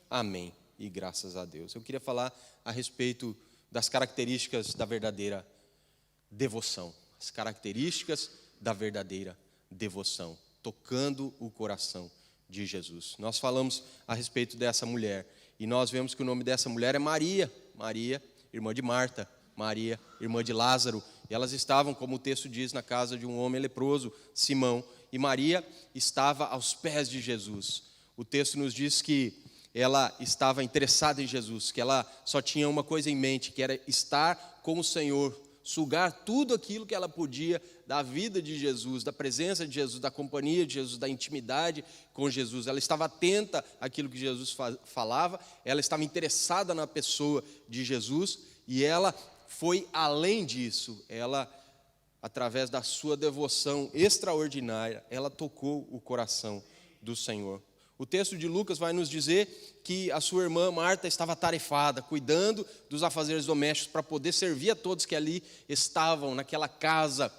Amém. E graças a Deus. Eu queria falar a respeito das características da verdadeira devoção. As características da verdadeira devoção, tocando o coração de Jesus. Nós falamos a respeito dessa mulher, e nós vemos que o nome dessa mulher é Maria. Maria, irmã de Marta. Maria, irmã de Lázaro. E elas estavam, como o texto diz, na casa de um homem leproso, Simão. E Maria estava aos pés de Jesus. O texto nos diz que ela estava interessada em Jesus, que ela só tinha uma coisa em mente, que era estar com o Senhor, sugar tudo aquilo que ela podia da vida de Jesus, da presença de Jesus, da companhia de Jesus, da intimidade com Jesus. Ela estava atenta àquilo que Jesus falava, ela estava interessada na pessoa de Jesus, e ela foi além disso. Ela, através da sua devoção extraordinária, ela tocou o coração do Senhor. O texto de Lucas vai nos dizer que a sua irmã Marta estava atarefada, cuidando dos afazeres domésticos para poder servir a todos que ali estavam naquela casa.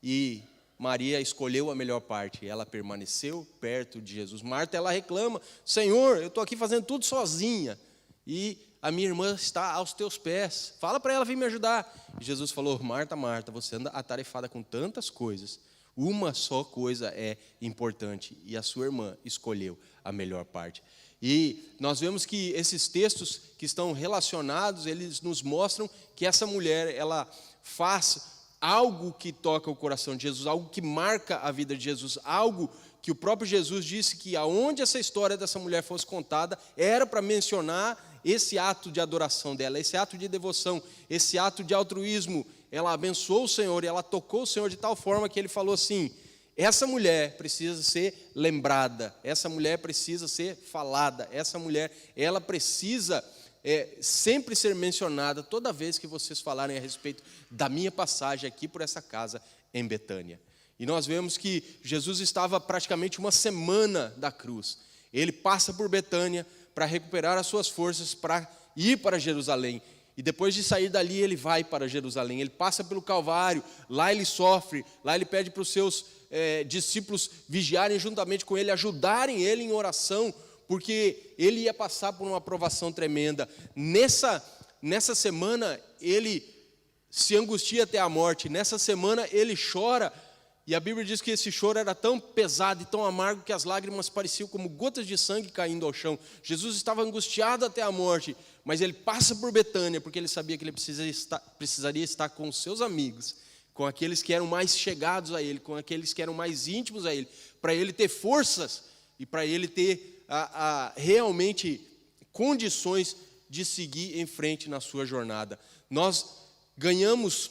E Maria escolheu a melhor parte, ela permaneceu perto de Jesus. Marta, ela reclama: Senhor, eu estou aqui fazendo tudo sozinha, e a minha irmã está aos teus pés, fala para ela vir me ajudar. E Jesus falou: Marta, Marta, você anda atarefada com tantas coisas, uma só coisa é importante, e a sua irmã escolheu a melhor parte. E nós vemos que esses textos que estão relacionados, eles nos mostram que essa mulher, ela faz algo que toca o coração de Jesus, algo que marca a vida de Jesus, algo que o próprio Jesus disse que aonde essa história dessa mulher fosse contada, era para mencionar esse ato de adoração dela, esse ato de devoção, esse ato de altruísmo. Ela abençoou o Senhor e ela tocou o Senhor de tal forma que ele falou assim: essa mulher precisa ser lembrada, essa mulher precisa ser falada, essa mulher, ela precisa sempre ser mencionada toda vez que vocês falarem a respeito da minha passagem aqui por essa casa em Betânia. E nós vemos que Jesus estava praticamente uma semana da cruz. Ele passa por Betânia para recuperar as suas forças para ir para Jerusalém. E depois de sair dali, ele vai para Jerusalém. Ele passa pelo Calvário, lá ele sofre, lá ele pede para os seus discípulos vigiarem juntamente com ele, ajudarem ele em oração, porque ele ia passar por uma provação tremenda. Nessa semana, ele se angustia até a morte. Nessa semana, ele chora. E a Bíblia diz que esse choro era tão pesado e tão amargo que as lágrimas pareciam como gotas de sangue caindo ao chão. Jesus estava angustiado até a morte, mas ele passa por Betânia, porque ele sabia que ele precisaria estar com os seus amigos, com aqueles que eram mais chegados a ele, com aqueles que eram mais íntimos a ele, para ele ter forças e para ele ter realmente condições de seguir em frente na sua jornada. Nós ganhamos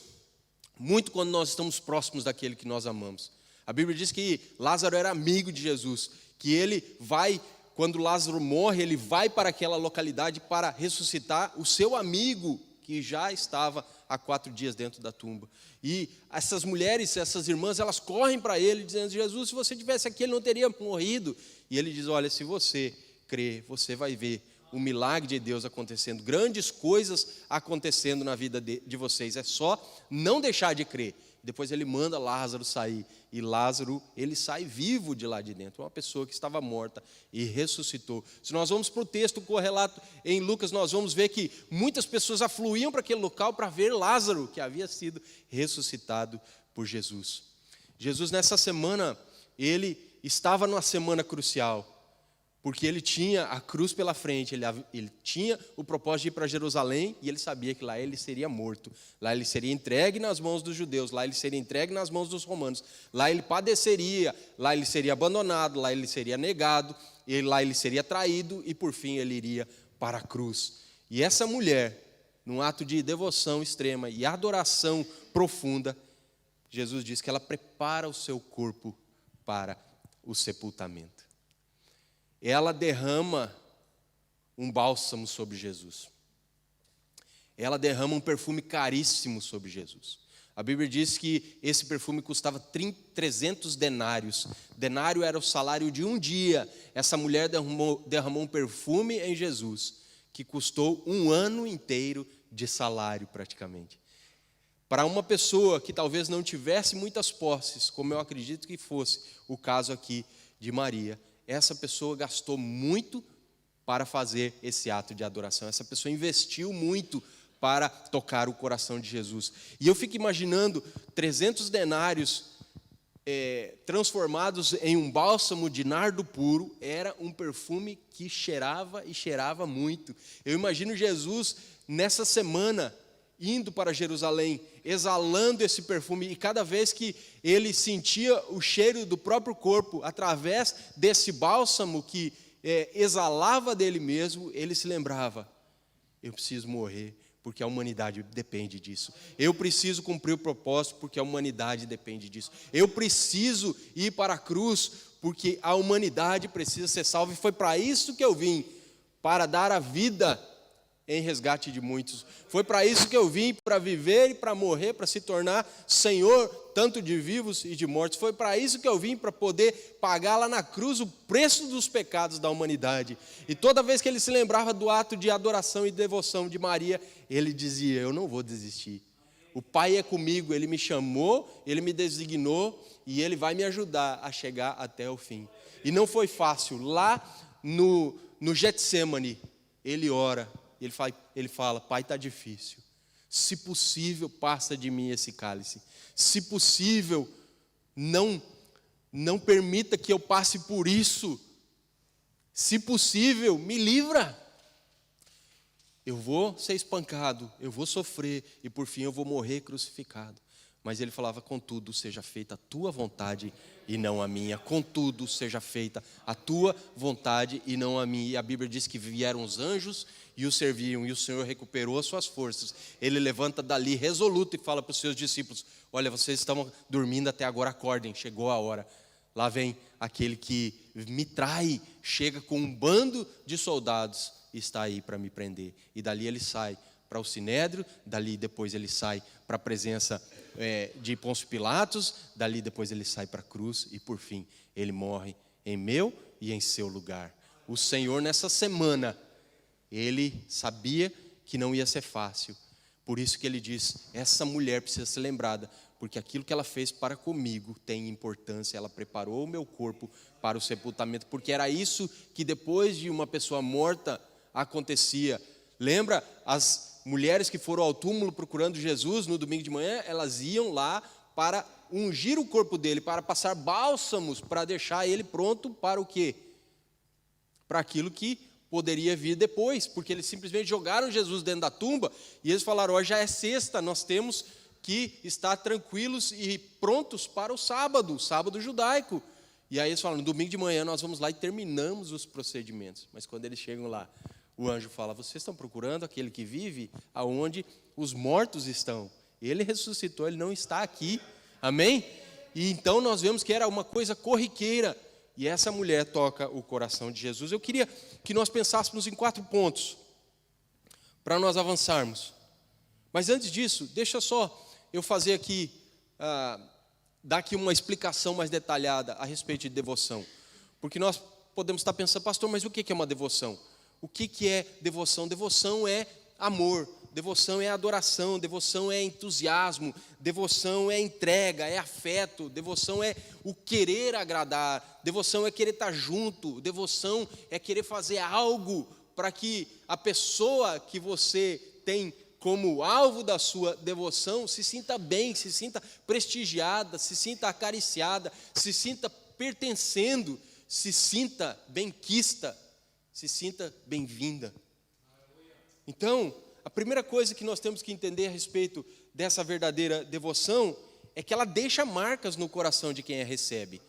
muito quando nós estamos próximos daquele que nós amamos. A Bíblia diz que Lázaro era amigo de Jesus, que ele vai, quando Lázaro morre, ele vai para aquela localidade para ressuscitar o seu amigo, que já estava há 4 dias dentro da tumba. E essas mulheres, essas irmãs, elas correm para ele, dizendo: Jesus, se você estivesse aqui, ele não teria morrido. E ele diz: olha, se você crer, você vai ver o milagre de Deus acontecendo, grandes coisas acontecendo na vida de vocês. É só não deixar de crer. Depois ele manda Lázaro sair, e Lázaro, ele sai vivo de lá de dentro, uma pessoa que estava morta e ressuscitou. Se nós vamos para o texto correlato em Lucas, nós vamos ver que muitas pessoas afluíam para aquele local para ver Lázaro, que havia sido ressuscitado por Jesus. Jesus, nessa semana, ele estava numa semana crucial, porque ele tinha a cruz pela frente, ele tinha o propósito de ir para Jerusalém, e ele sabia que lá ele seria morto, lá ele seria entregue nas mãos dos judeus, lá ele seria entregue nas mãos dos romanos, lá ele padeceria, lá ele seria abandonado, lá ele seria negado, e lá ele seria traído, e por fim ele iria para a cruz. E essa mulher, num ato de devoção extrema e adoração profunda, Jesus diz que ela prepara o seu corpo para o sepultamento. Ela derrama um bálsamo sobre Jesus. Ela derrama um perfume caríssimo sobre Jesus. A Bíblia diz que esse perfume custava 300 denários. Denário era o salário de um dia. Essa mulher derramou um perfume em Jesus, que custou um ano inteiro de salário praticamente. Para uma pessoa que talvez não tivesse muitas posses, como eu acredito que fosse o caso aqui de Maria, essa pessoa gastou muito para fazer esse ato de adoração. Essa pessoa investiu muito para tocar o coração de Jesus. E eu fico imaginando 300 denários transformados em um bálsamo de nardo puro. Era um perfume que cheirava e cheirava muito. Eu imagino Jesus nessa semana indo para Jerusalém, exalando esse perfume, e cada vez que ele sentia o cheiro do próprio corpo, através desse bálsamo que exalava dele mesmo, ele se lembrava: eu preciso morrer, porque a humanidade depende disso. Eu preciso cumprir o propósito, porque a humanidade depende disso. Eu preciso ir para a cruz, porque a humanidade precisa ser salva, e foi para isso que eu vim, para dar a vida em resgate de muitos. Foi para isso que eu vim, para viver e para morrer, para se tornar Senhor tanto de vivos e de mortos. Foi para isso que eu vim, para poder pagar lá na cruz o preço dos pecados da humanidade. E toda vez que ele se lembrava do ato de adoração e devoção de Maria, ele dizia: eu não vou desistir. O Pai é comigo, Ele me chamou, Ele me designou e Ele vai me ajudar a chegar até o fim. E não foi fácil. Lá no Getsemane, ele ora. Ele fala: Pai, está difícil. Se possível, passa de mim esse cálice. Se possível, não permita que eu passe por isso. Se possível, me livra. Eu vou ser espancado, eu vou sofrer e por fim eu vou morrer crucificado. Mas ele falava: contudo, seja feita a tua vontade e não a minha. Contudo, seja feita a tua vontade e não a minha. E a Bíblia diz que vieram os anjos e o serviam, e o Senhor recuperou as suas forças. Ele levanta dali resoluto e fala para os seus discípulos: olha, vocês estavam dormindo até agora, acordem, chegou a hora. Lá vem aquele que me trai, chega com um bando de soldados e está aí para me prender. E dali ele sai para o Sinédrio, dali depois ele sai para a presença de Pôncio Pilatos, dali depois ele sai para a cruz e por fim ele morre em meu e em seu lugar. O Senhor nessa semana, ele sabia que não ia ser fácil, por isso que ele diz: essa mulher precisa ser lembrada, porque aquilo que ela fez para comigo tem importância. Ela preparou o meu corpo para o sepultamento, porque era isso que depois de uma pessoa morta acontecia. Lembra as mulheres que foram ao túmulo procurando Jesus no domingo de manhã? Elas iam lá para ungir o corpo dele, para passar bálsamos, para deixar ele pronto para o quê? Para aquilo que poderia vir depois, porque eles simplesmente jogaram Jesus dentro da tumba e eles falaram: hoje já é sexta, nós temos que estar tranquilos e prontos para o sábado judaico. E aí eles falam: no domingo de manhã nós vamos lá e terminamos os procedimentos. Mas quando eles chegam lá, o anjo fala: vocês estão procurando aquele que vive aonde os mortos estão. Ele ressuscitou, ele não está aqui. Amém? E então nós vemos que era uma coisa corriqueira. E essa mulher toca o coração de Jesus. Eu queria que nós pensássemos em 4 pontos para nós avançarmos. Mas antes disso, deixa só eu fazer aqui, dar aqui uma explicação mais detalhada a respeito de devoção. Porque nós podemos estar pensando: pastor, mas o que é uma devoção? O que é devoção? Devoção é amor, devoção é adoração, devoção é entusiasmo, devoção é entrega, é afeto, devoção é o querer agradar, devoção é querer estar junto, devoção é querer fazer algo para que a pessoa que você tem como alvo da sua devoção se sinta bem, se sinta prestigiada, se sinta acariciada, se sinta pertencendo, se sinta benquista, se sinta bem-vinda. Então, a primeira coisa que nós temos que entender a respeito dessa verdadeira devoção é que ela deixa marcas no coração de quem a recebe.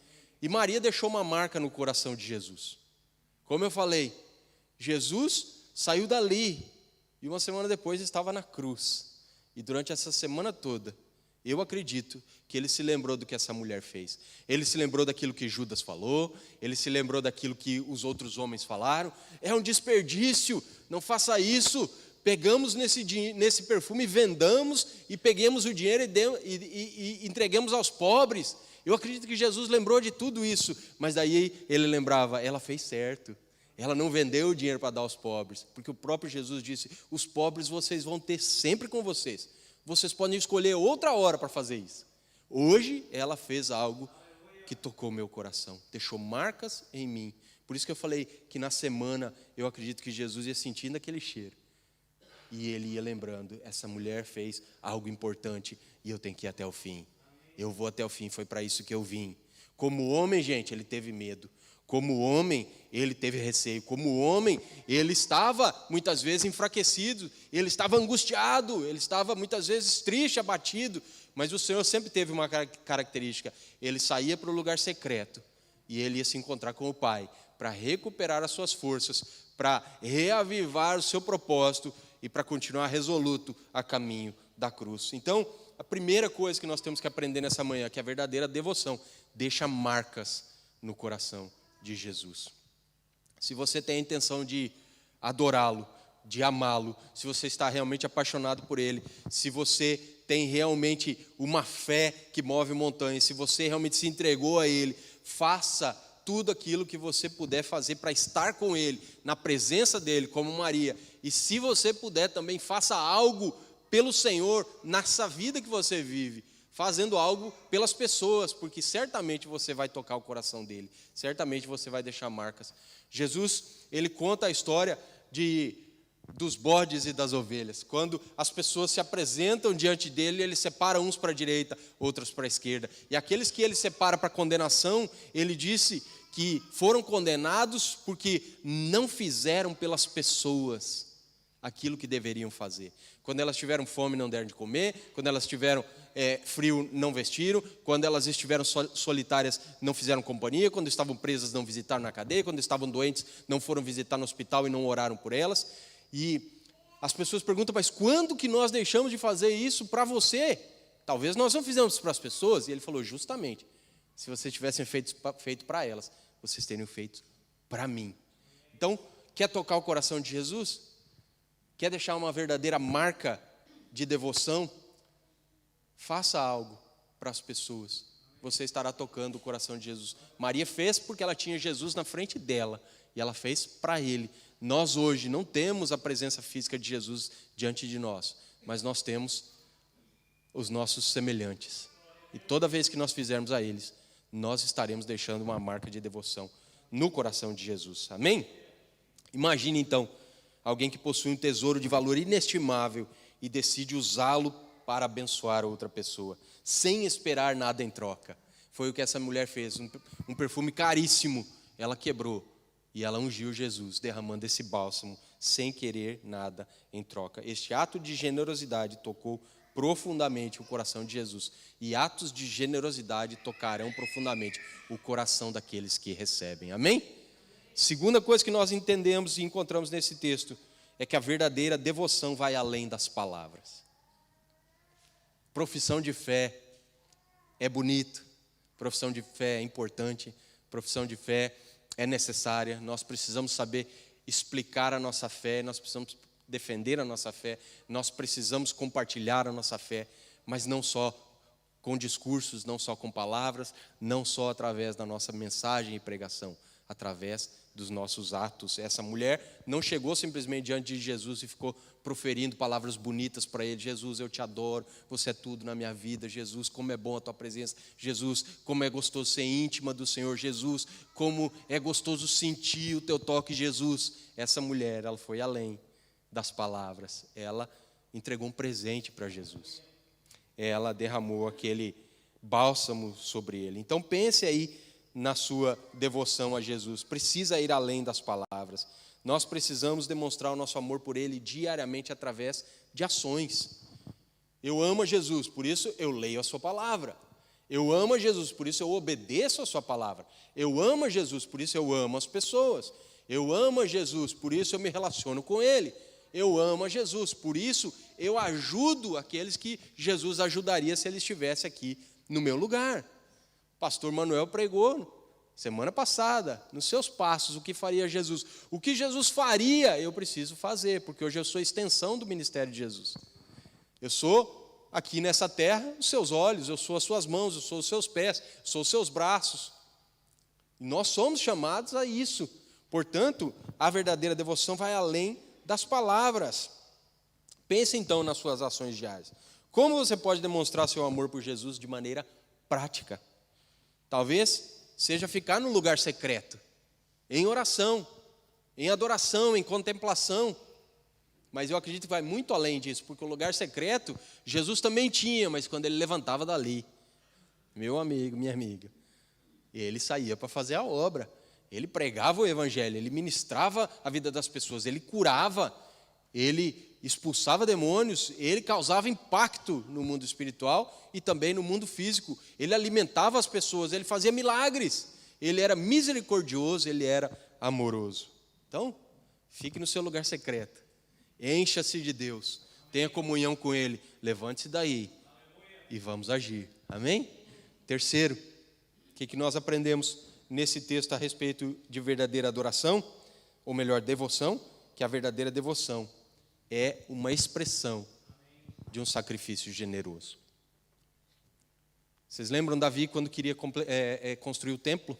E Maria deixou uma marca no coração de Jesus. Como eu falei, Jesus saiu dali e uma semana depois estava na cruz. E durante essa semana toda, eu acredito que ele se lembrou do que essa mulher fez. Ele se lembrou daquilo que Judas falou, ele se lembrou daquilo que os outros homens falaram. É um desperdício, não faça isso. Pegamos nesse perfume, vendamos e peguemos o dinheiro e entreguemos aos pobres. Eu acredito que Jesus lembrou de tudo isso, mas daí ele lembrava: ela fez certo. Ela não vendeu o dinheiro para dar aos pobres, porque o próprio Jesus disse: os pobres vocês vão ter sempre com vocês. Vocês podem escolher outra hora para fazer isso. Hoje ela fez algo que tocou meu coração, deixou marcas em mim, Por isso que eu falei que na semana eu acredito que Jesus ia sentindo aquele cheiro. E ele ia lembrando, essa mulher fez algo importante e eu tenho que ir até o fim. Eu vou até o fim, foi para isso que eu vim. Como homem, gente, ele teve medo. Como homem, ele teve receio. Como homem, ele estava muitas vezes enfraquecido. Ele estava angustiado. Ele estava muitas vezes triste, abatido. Mas o Senhor sempre teve uma característica. Ele saía para o lugar secreto. E ele ia se encontrar com o Pai. Para recuperar as suas forças. Para reavivar o seu propósito. E para continuar resoluto a caminho da cruz. Então, a primeira coisa que nós temos que aprender nessa manhã, que é a verdadeira devoção, deixa marcas no coração de Jesus. Se você tem a intenção de adorá-lo, de amá-lo, se você está realmente apaixonado por ele, se você tem realmente uma fé que move montanhas, se você realmente se entregou a ele, faça tudo aquilo que você puder fazer para estar com ele, na presença dele, como Maria. E se você puder também, faça algo pelo Senhor nessa vida que você vive, fazendo algo pelas pessoas, porque certamente você vai tocar o coração dele, certamente você vai deixar marcas. Jesus, ele conta a história dos bodes e das ovelhas. Quando as pessoas se apresentam diante dele, ele separa uns para a direita, outros para a esquerda. E aqueles que ele separa para condenação, ele disse que foram condenados porque não fizeram pelas pessoas aquilo que deveriam fazer. Quando elas tiveram fome, não deram de comer. Quando elas tiveram frio, não vestiram. Quando elas estiveram solitárias, não fizeram companhia. Quando estavam presas, não visitaram na cadeia. Quando estavam doentes, não foram visitar no hospital e não oraram por elas. E as pessoas perguntam, mas quando que nós deixamos de fazer isso para você? Talvez nós não fizemos para as pessoas. E ele falou, justamente, se vocês tivessem feito para elas, vocês teriam feito para mim. Então, quer tocar o coração de Jesus? Quer deixar uma verdadeira marca de devoção? Faça algo para as pessoas. Você estará tocando o coração de Jesus. Maria fez porque ela tinha Jesus na frente dela. E ela fez para ele. Nós hoje não temos a presença física de Jesus diante de nós. Mas nós temos os nossos semelhantes. E toda vez que nós fizermos a eles, nós estaremos deixando uma marca de devoção no coração de Jesus. Amém? Imagine então alguém que possui um tesouro de valor inestimável e decide usá-lo para abençoar outra pessoa, sem esperar nada em troca. Foi o que essa mulher fez, um perfume caríssimo, ela quebrou e ela ungiu Jesus, derramando esse bálsamo, sem querer nada em troca. Este ato de generosidade tocou profundamente o coração de Jesus, e atos de generosidade tocarão profundamente o coração daqueles que recebem. Amém? Segunda coisa que nós entendemos e encontramos nesse texto é que a verdadeira devoção vai além das palavras. Profissão de fé é bonito, profissão de fé é importante, profissão de fé é necessária. Nós precisamos saber explicar a nossa fé, nós precisamos defender a nossa fé, nós precisamos compartilhar a nossa fé, mas não só com discursos, não só com palavras, não só através da nossa mensagem e pregação, através dos nossos atos. Essa mulher não chegou simplesmente diante de Jesus e ficou proferindo palavras bonitas para ele. Jesus, eu te adoro, você é tudo na minha vida. Jesus, como é bom a tua presença. Jesus, como é gostoso ser íntima do Senhor. Jesus, como é gostoso sentir o teu toque. Jesus, essa mulher, ela foi além das palavras. Ela entregou um presente para Jesus. Ela derramou aquele bálsamo sobre ele. Então pense aí na sua devoção a Jesus. Precisa ir além das palavras. Nós precisamos demonstrar o nosso amor por ele diariamente através de ações. Eu amo a Jesus, por isso eu leio a sua palavra. Eu amo a Jesus, por isso eu obedeço a sua palavra. Eu amo a Jesus, por isso eu amo as pessoas. Eu amo a Jesus, por isso eu me relaciono com ele. Eu amo a Jesus, por isso eu ajudo aqueles que Jesus ajudaria se ele estivesse aqui no meu lugar. Pastor Manuel pregou semana passada, nos seus passos, o que faria Jesus. O que Jesus faria, eu preciso fazer, porque hoje eu sou extensão do ministério de Jesus. Eu sou, aqui nessa terra, os seus olhos, eu sou as suas mãos, eu sou os seus pés, eu sou os seus braços. E nós somos chamados a isso. Portanto, a verdadeira devoção vai além das palavras. Pense então nas suas ações diárias. Como você pode demonstrar seu amor por Jesus de maneira prática? Talvez seja ficar num lugar secreto. em oração, em adoração, em contemplação. Mas eu acredito que vai muito além disso, porque o lugar secreto, Jesus também tinha, mas quando ele levantava dali, meu amigo, minha amiga, ele saía para fazer a obra, ele pregava o evangelho, ele ministrava a vida das pessoas, ele curava, ele expulsava demônios, ele causava impacto no mundo espiritual e também no mundo físico, ele alimentava as pessoas, ele fazia milagres, ele era misericordioso, ele era amoroso. Então, fique no seu lugar secreto. Encha-se de Deus, tenha comunhão com Ele, levante-se daí e vamos agir, amém? Terceiro, o que nós aprendemos nesse texto a respeito de verdadeira adoração, ou melhor, devoção, que a verdadeira devoção é uma expressão de um sacrifício generoso. Vocês lembram Davi quando queria construir o templo?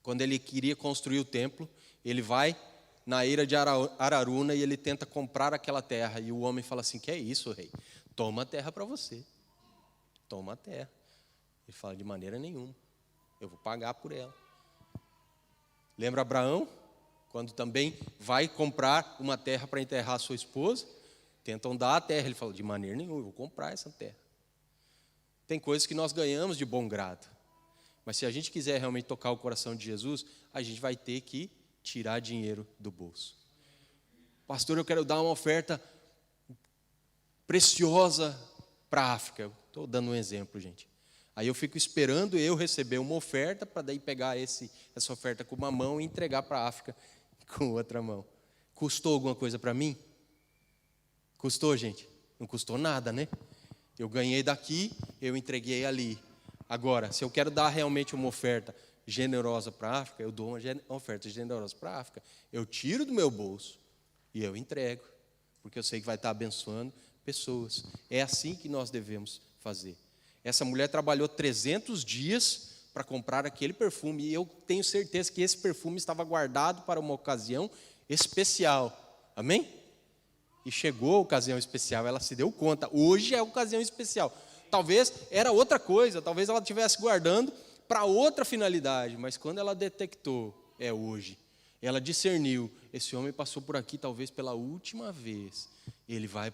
Quando ele queria construir o templo, ele vai na eira de Araruna e ele tenta comprar aquela terra. E o homem fala assim, que é isso, rei? Toma a terra para você. Toma a terra. Ele fala, de maneira nenhuma. Eu vou pagar por ela. Lembra Abraão? Quando também vai comprar uma terra para enterrar a sua esposa, tentam dar a terra. Ele fala, de maneira nenhuma, eu vou comprar essa terra. Tem coisas que nós ganhamos de bom grado. Mas se a gente quiser realmente tocar o coração de Jesus, a gente vai ter que tirar dinheiro do bolso. Pastor, eu quero dar uma oferta preciosa para a África. Estou dando um exemplo, gente. Aí eu fico esperando eu receber uma oferta para daí pegar essa oferta com uma mão e entregar para a África com outra mão. Custou alguma coisa para mim? Custou, gente? Não custou nada, né? Eu ganhei daqui, eu entreguei ali. Agora, se eu quero dar realmente uma oferta generosa para a África, eu dou uma oferta generosa para a África. Eu tiro do meu bolso e eu entrego, porque eu sei que vai estar abençoando pessoas. É assim que nós devemos fazer. Essa mulher trabalhou 300 dias para comprar aquele perfume, e eu tenho certeza que esse perfume estava guardado para uma ocasião especial. Amém? E chegou a ocasião especial, ela se deu conta, hoje é a ocasião especial. Talvez era outra coisa, talvez ela estivesse guardando para outra finalidade, mas quando ela detectou, é hoje, ela discerniu, esse homem passou por aqui talvez pela última vez, ele vai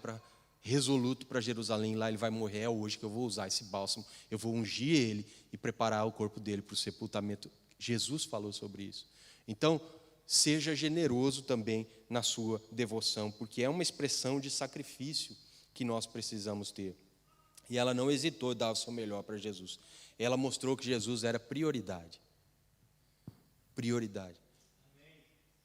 resoluto para Jerusalém, lá ele vai morrer, é hoje que eu vou usar esse bálsamo, eu vou ungir ele e preparar o corpo dele para o sepultamento. Jesus falou sobre isso. Então, seja generoso também na sua devoção, porque é uma expressão de sacrifício que nós precisamos ter. E ela não hesitou em dar o seu melhor para Jesus. Ela mostrou que Jesus era prioridade. Prioridade.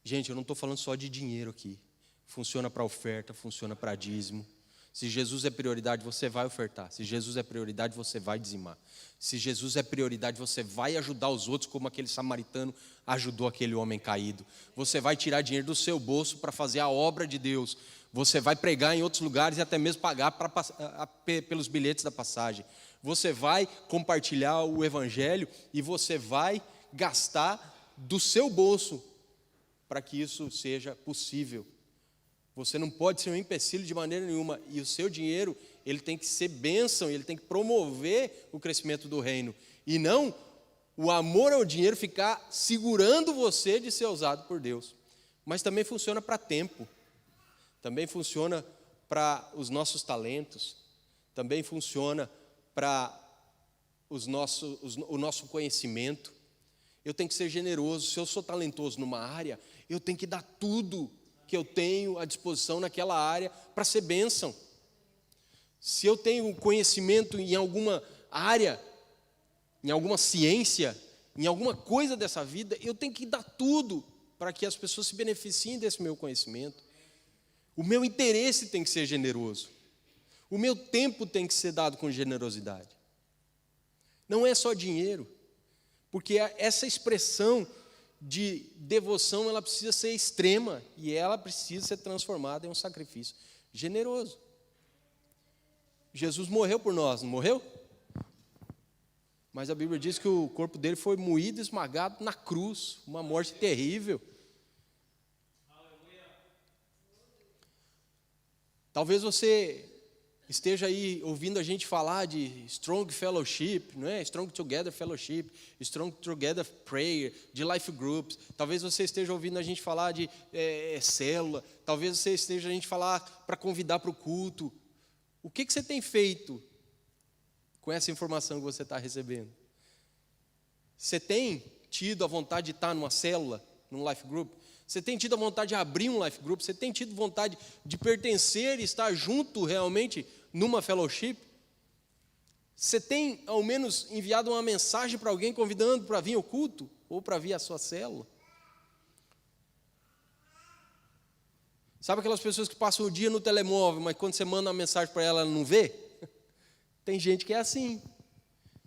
Gente, eu não estou falando só de dinheiro aqui. Funciona para oferta, funciona para dízimo. Se Jesus é prioridade, você vai ofertar. Se Jesus é prioridade, você vai dizimar. Se Jesus é prioridade, você vai ajudar os outros, como aquele samaritano ajudou aquele homem caído. Você vai tirar dinheiro do seu bolso para fazer a obra de Deus. Você vai pregar em outros lugares e até mesmo pagar pelos bilhetes da passagem. Você vai compartilhar o evangelho e você vai gastar do seu bolso para que isso seja possível. Você não pode ser um empecilho de maneira nenhuma. E o seu dinheiro, ele tem que ser bênção, ele tem que promover o crescimento do reino. E não o amor ao dinheiro ficar segurando você de ser usado por Deus. Mas também funciona para tempo. Também funciona para os nossos talentos. Também funciona para o nosso conhecimento. Eu tenho que ser generoso. Se eu sou talentoso numa área, eu tenho que dar tudo que eu tenho à disposição naquela área para ser bênção. Se eu tenho conhecimento em alguma área, em alguma ciência, em alguma coisa dessa vida, eu tenho que dar tudo para que as pessoas se beneficiem desse meu conhecimento. O meu interesse tem que ser generoso. O meu tempo tem que ser dado com generosidade. Não é só dinheiro, porque essa expressão de devoção, ela precisa ser extrema e ela precisa ser transformada em um sacrifício generoso. Jesus morreu por nós, não morreu? Mas a Bíblia diz que o corpo dele foi moído, esmagado na cruz, uma morte terrível. Talvez você esteja aí ouvindo a gente falar de Strong Fellowship, não é? Strong Together Fellowship, Strong Together Prayer, de Life Groups. Talvez você esteja ouvindo a gente falar de célula. Talvez você esteja a gente falar para convidar para o culto. O que você tem feito com essa informação que você está recebendo? Você tem tido a vontade de estar numa célula, num Life Group? Você tem tido a vontade de abrir um Life Group? Você tem tido vontade de pertencer e estar junto realmente numa fellowship? Você tem, ao menos, enviado uma mensagem para alguém convidando para vir ao culto? Ou para vir à sua célula? Sabe aquelas pessoas que passam o dia no telemóvel, mas quando você manda uma mensagem para ela, ela não vê? Tem gente que é assim.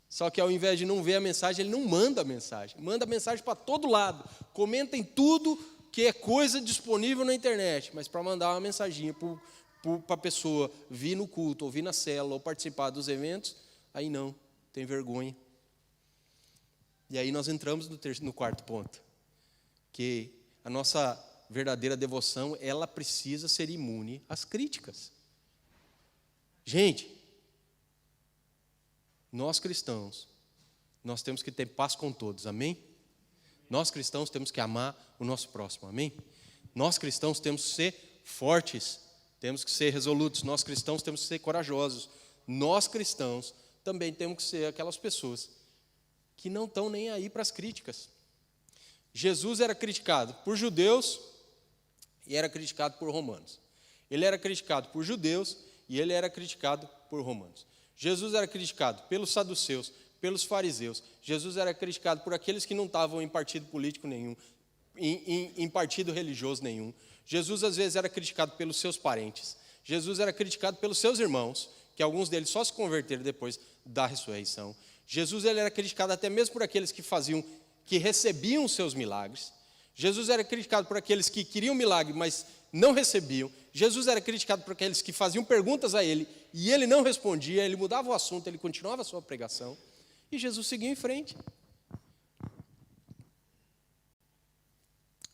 Só que ao invés de não ver a mensagem, ele não manda a mensagem. Manda a mensagem para todo lado. Comenta em tudo que é coisa disponível na internet, mas para mandar uma mensaginha para a pessoa vir no culto, ou vir na célula, ou participar dos eventos, aí não, tem vergonha. E aí nós entramos no quarto ponto, que a nossa verdadeira devoção, ela precisa ser imune às críticas. Gente, nós cristãos, nós temos que ter paz com todos, amém? Nós cristãos temos que amar o nosso próximo, amém? Nós cristãos temos que ser fortes, temos que ser resolutos, nós cristãos temos que ser corajosos. Nós cristãos também temos que ser aquelas pessoas que não estão nem aí para as críticas. Jesus era criticado por judeus e era criticado por romanos. Ele era criticado por judeus e ele era criticado por romanos. Jesus era criticado pelos saduceus, pelos fariseus. Jesus era criticado por aqueles que não estavam em partido político nenhum, em partido religioso nenhum. Jesus às vezes era criticado pelos seus parentes. Jesus era criticado pelos seus irmãos, que alguns deles só se converteram depois da ressurreição. Jesus ele era criticado até mesmo por aqueles que recebiam os seus milagres. Jesus era criticado por aqueles que queriam milagre, mas não recebiam. Jesus era criticado por aqueles que faziam perguntas a ele e ele não respondia, ele mudava o assunto, ele continuava a sua pregação. E Jesus seguiu em frente.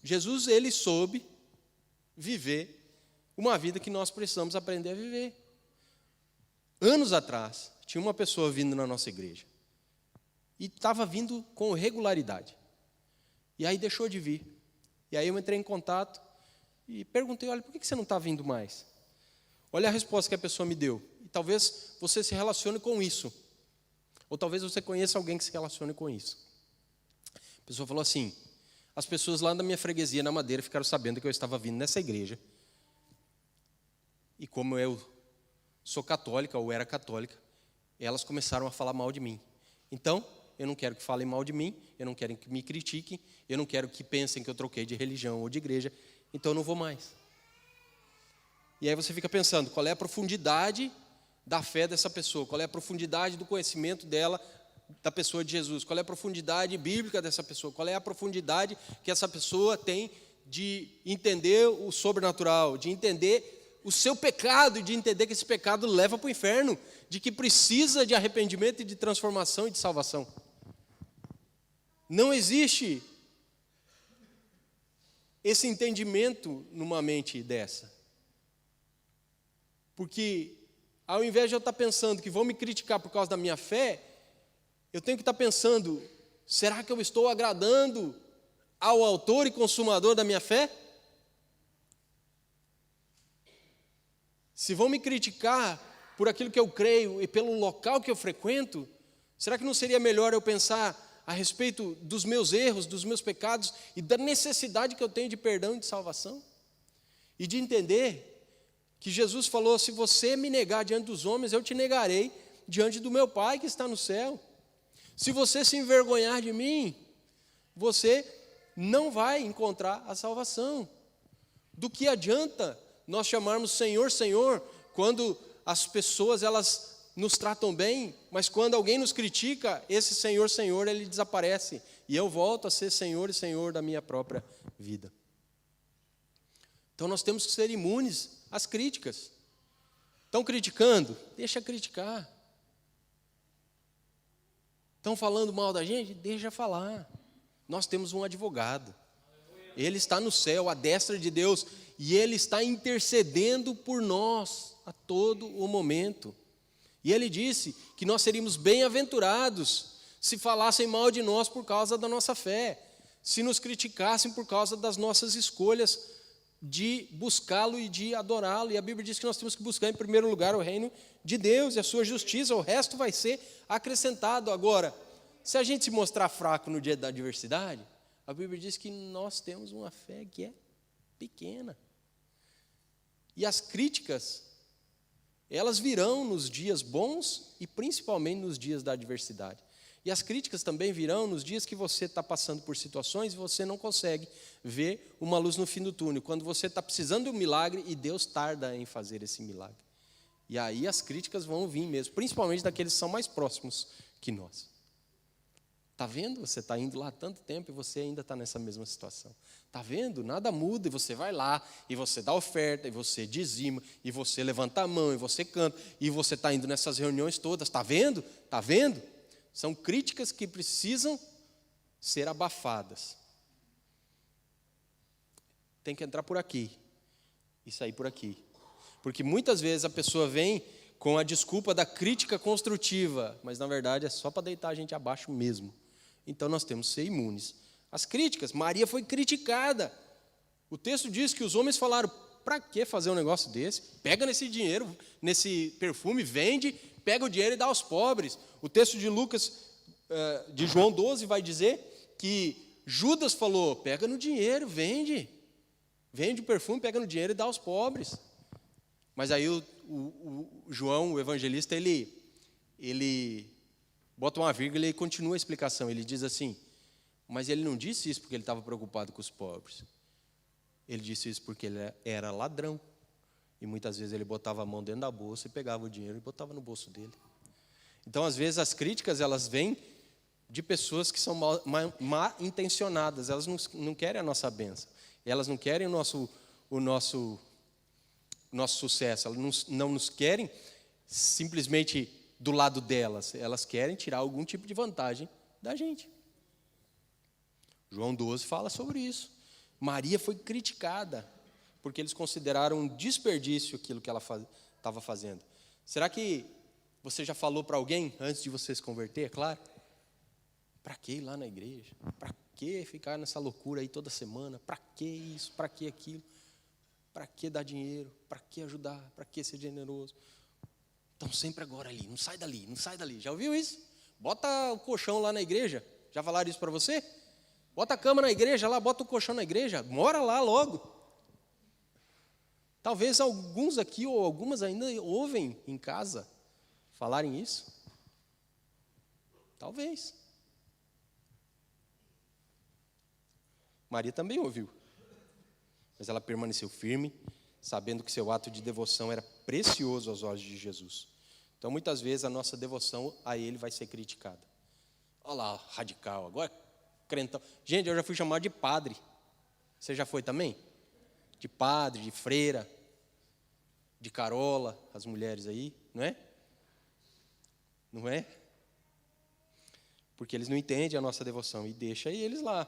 Jesus, ele soube viver uma vida que nós precisamos aprender a viver. Anos atrás, tinha uma pessoa vindo na nossa igreja. E estava vindo com regularidade. E aí deixou de vir. E aí eu entrei em contato e perguntei, olha, por que você não está vindo mais? Olha a resposta que a pessoa me deu. E talvez você se relacione com isso. Ou talvez você conheça alguém que se relacione com isso. A pessoa falou assim, as pessoas lá da minha freguesia na Madeira ficaram sabendo que eu estava vindo nessa igreja. E como eu sou católica, ou era católica, elas começaram a falar mal de mim. Então, eu não quero que falem mal de mim, eu não quero que me critiquem, eu não quero que pensem que eu troquei de religião ou de igreja, então eu não vou mais. E aí você fica pensando, qual é a profundidade da fé dessa pessoa, qual é a profundidade do conhecimento dela, da pessoa de Jesus, qual é a profundidade bíblica dessa pessoa, qual é a profundidade que essa pessoa tem de entender o sobrenatural, de entender o seu pecado, e de entender que esse pecado leva para o inferno, de que precisa de arrependimento e de transformação e de salvação. Não existe esse entendimento numa mente dessa. Porque ao invés de eu estar pensando que vão me criticar por causa da minha fé, eu tenho que estar pensando, será que eu estou agradando ao autor e consumador da minha fé? Se vão me criticar por aquilo que eu creio e pelo local que eu frequento, será que não seria melhor eu pensar a respeito dos meus erros, dos meus pecados e da necessidade que eu tenho de perdão e de salvação? E de entender que Jesus falou, se você me negar diante dos homens, eu te negarei diante do meu Pai que está no céu. Se você se envergonhar de mim, você não vai encontrar a salvação. Do que adianta nós chamarmos Senhor, Senhor, quando as pessoas elas nos tratam bem, mas quando alguém nos critica, esse Senhor, Senhor, ele desaparece. E eu volto a ser Senhor e Senhor da minha própria vida. Então nós temos que ser imunes às críticas. Estão criticando? Deixa criticar. Estão falando mal da gente? Deixa falar. Nós temos um advogado. Ele está no céu, à destra de Deus, e Ele está intercedendo por nós. a todo o momento. E ele disse que nós seríamos bem-aventurados se falassem mal de nós por causa da nossa fé, se nos criticassem por causa das nossas escolhas de buscá-lo e de adorá-lo. E a Bíblia diz que nós temos que buscar em primeiro lugar o reino de Deus e a sua justiça, o resto vai ser acrescentado. Agora, se a gente se mostrar fraco no dia da adversidade, a Bíblia diz que nós temos uma fé que é pequena. E as críticas, elas virão nos dias bons e principalmente nos dias da adversidade. E as críticas também virão nos dias que você está passando por situações e você não consegue ver uma luz no fim do túnel, quando você está precisando de um milagre e Deus tarda em fazer esse milagre. E aí as críticas vão vir mesmo, principalmente daqueles que são mais próximos que nós. Está vendo? Você está indo lá há tanto tempo e você ainda está nessa mesma situação. Está vendo? Nada muda e você vai lá, e você dá oferta, e você dizima, e você levanta a mão, e você canta, e você está indo nessas reuniões todas. Está vendo? Está vendo? São críticas que precisam ser abafadas. Tem que entrar por aqui e sair por aqui. Porque muitas vezes a pessoa vem com a desculpa da crítica construtiva, mas na verdade é só para deitar a gente abaixo mesmo. Então nós temos que ser imunes. As críticas, Maria foi criticada. O texto diz que os homens falaram: para que fazer um negócio desse? Pega nesse dinheiro, nesse perfume, vende, pega o dinheiro e dá aos pobres. O texto de Lucas, de João 12, vai dizer que Judas falou: pega no dinheiro, vende o perfume, pega no dinheiro e dá aos pobres. Mas aí o João, o evangelista, ele bota uma vírgula e continua a explicação. Ele diz assim: mas ele não disse isso porque ele estava preocupado com os pobres. Ele disse isso porque ele era ladrão. E muitas vezes ele botava a mão dentro da bolsa e pegava o dinheiro e botava no bolso dele. Então, às vezes, as críticas, elas vêm de pessoas que são mal intencionadas. Elas não querem a nossa bênção. Elas não querem o nosso sucesso. Elas não nos querem simplesmente do lado delas. Elas querem tirar algum tipo de vantagem da gente. João 12 fala sobre isso. Maria foi criticada porque eles consideraram um desperdício aquilo que ela estava fazendo. Será que você já falou para alguém antes de você se converter? É claro. Para que ir lá na igreja? Para que ficar nessa loucura aí toda semana? Para que isso? Para que aquilo? Para que dar dinheiro? Para que ajudar? Para que ser generoso? Então sempre agora ali, não sai dali, não sai dali. Já ouviu isso? Bota o colchão lá na igreja. Já falaram isso para você? Bota a cama na igreja lá, bota o colchão na igreja, mora lá logo. Talvez alguns aqui ou algumas ainda ouvem em casa falarem isso. Talvez. Maria também ouviu. Mas ela permaneceu firme, sabendo que seu ato de devoção era precioso aos olhos de Jesus. Então, muitas vezes, a nossa devoção a Ele vai ser criticada. Olha lá, radical, agora crentão. Gente, eu já fui chamado de padre. Você já foi também? De padre, de freira, de carola, as mulheres aí, não é? Não é? Porque eles não entendem a nossa devoção e deixa eles lá.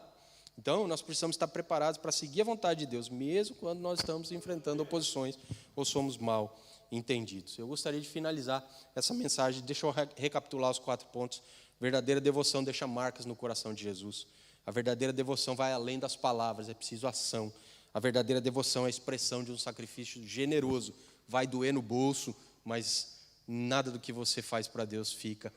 Então, nós precisamos estar preparados para seguir a vontade de Deus, mesmo quando nós estamos enfrentando oposições ou somos mal entendidos. Eu gostaria de finalizar essa mensagem, deixa eu recapitular os 4 pontos. Verdadeira devoção deixa marcas no coração de Jesus. A verdadeira devoção vai além das palavras, é preciso ação. A verdadeira devoção é a expressão de um sacrifício generoso. Vai doer no bolso, mas nada do que você faz para Deus fica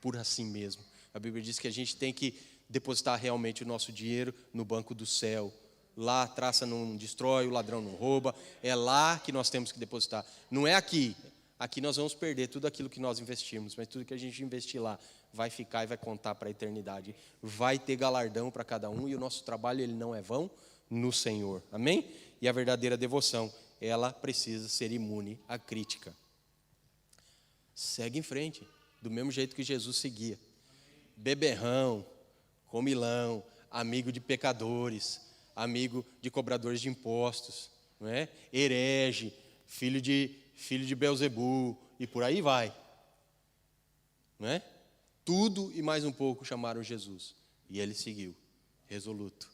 por assim mesmo. A Bíblia diz que a gente tem que depositar realmente o nosso dinheiro no banco do céu. Lá a traça não destrói, o ladrão não rouba. É lá que nós temos que depositar. Não é aqui. Aqui nós vamos perder tudo aquilo que nós investimos, mas tudo que a gente investir lá vai ficar e vai contar para a eternidade. Vai ter galardão para cada um e o nosso trabalho ele não é vão no Senhor. Amém? E a verdadeira devoção, ela precisa ser imune à crítica. Segue em frente, do mesmo jeito que Jesus seguia. Beberrão, comilão, amigo de pecadores, amigo de cobradores de impostos, não é? Herege, filho de Belzebu, e por aí vai. Não é? Tudo e mais um pouco chamaram Jesus. E ele seguiu, resoluto.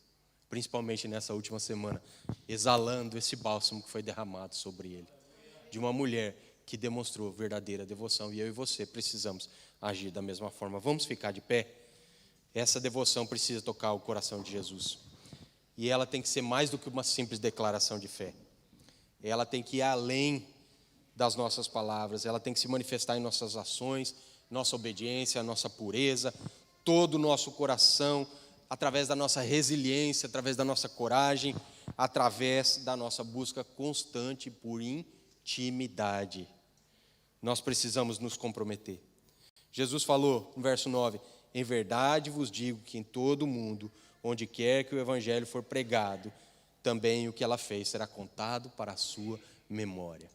Principalmente nessa última semana, exalando esse bálsamo que foi derramado sobre ele. de uma mulher que demonstrou verdadeira devoção. E eu e você precisamos agir da mesma forma. Vamos ficar de pé? Essa devoção precisa tocar o coração de Jesus. E ela tem que ser mais do que uma simples declaração de fé. Ela tem que ir além das nossas palavras. Ela tem que se manifestar em nossas ações, nossa obediência, nossa pureza, todo o nosso coração, através da nossa resiliência, através da nossa coragem, através da nossa busca constante por intimidade. Nós precisamos nos comprometer. Jesus falou no verso 9: em verdade vos digo que em todo o mundo, onde quer que o evangelho for pregado, também o que ela fez será contado para a sua memória.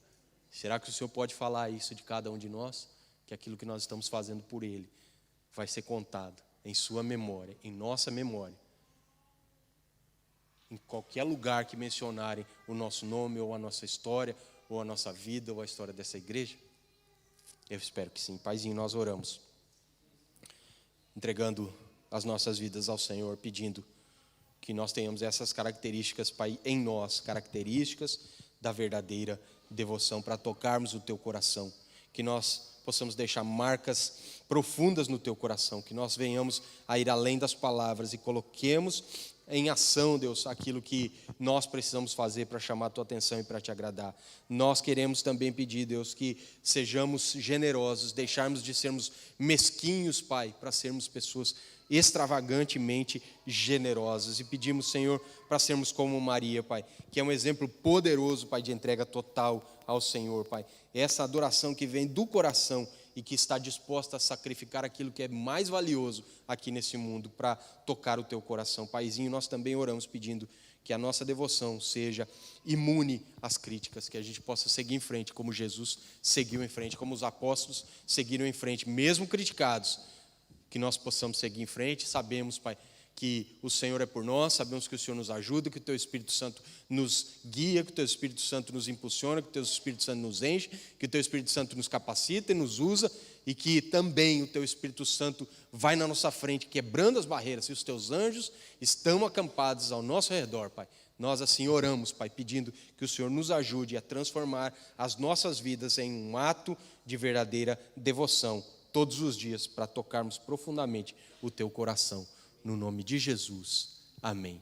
Será que o Senhor pode falar isso de cada um de nós? Que aquilo que nós estamos fazendo por Ele vai ser contado em sua memória, em nossa memória. Em qualquer lugar que mencionarem o nosso nome, ou a nossa história, ou a nossa vida, ou a história dessa igreja. Eu espero que sim. Paizinho, nós oramos, entregando as nossas vidas ao Senhor, pedindo que nós tenhamos essas características, Pai, em nós, características da verdadeira devoção, para tocarmos o Teu coração, que nós possamos deixar marcas profundas no Teu coração, que nós venhamos a ir além das palavras e coloquemos em ação, Deus, aquilo que nós precisamos fazer para chamar a Tua atenção e para Te agradar. Nós queremos também pedir, Deus, que sejamos generosos, deixarmos de sermos mesquinhos, Pai, para sermos pessoas extravagantemente generosas. E pedimos, Senhor, para sermos como Maria, Pai, que é um exemplo poderoso, Pai, de entrega total ao Senhor, Pai. Essa adoração que vem do coração e que está disposta a sacrificar aquilo que é mais valioso aqui nesse mundo para tocar o Teu coração. Paizinho, nós também oramos pedindo que a nossa devoção seja imune às críticas, que a gente possa seguir em frente como Jesus seguiu em frente, como os apóstolos seguiram em frente, mesmo criticados, que nós possamos seguir em frente. Sabemos, Pai, que o Senhor é por nós, sabemos que o Senhor nos ajuda, que o Teu Espírito Santo nos guia, que o Teu Espírito Santo nos impulsiona, que o Teu Espírito Santo nos enche, que o Teu Espírito Santo nos capacita e nos usa, e que também o Teu Espírito Santo vai na nossa frente, quebrando as barreiras, e os Teus anjos estão acampados ao nosso redor, Pai. Nós assim oramos, Pai, pedindo que o Senhor nos ajude a transformar as nossas vidas em um ato de verdadeira devoção, todos os dias, para tocarmos profundamente o Teu coração. No nome de Jesus. Amém.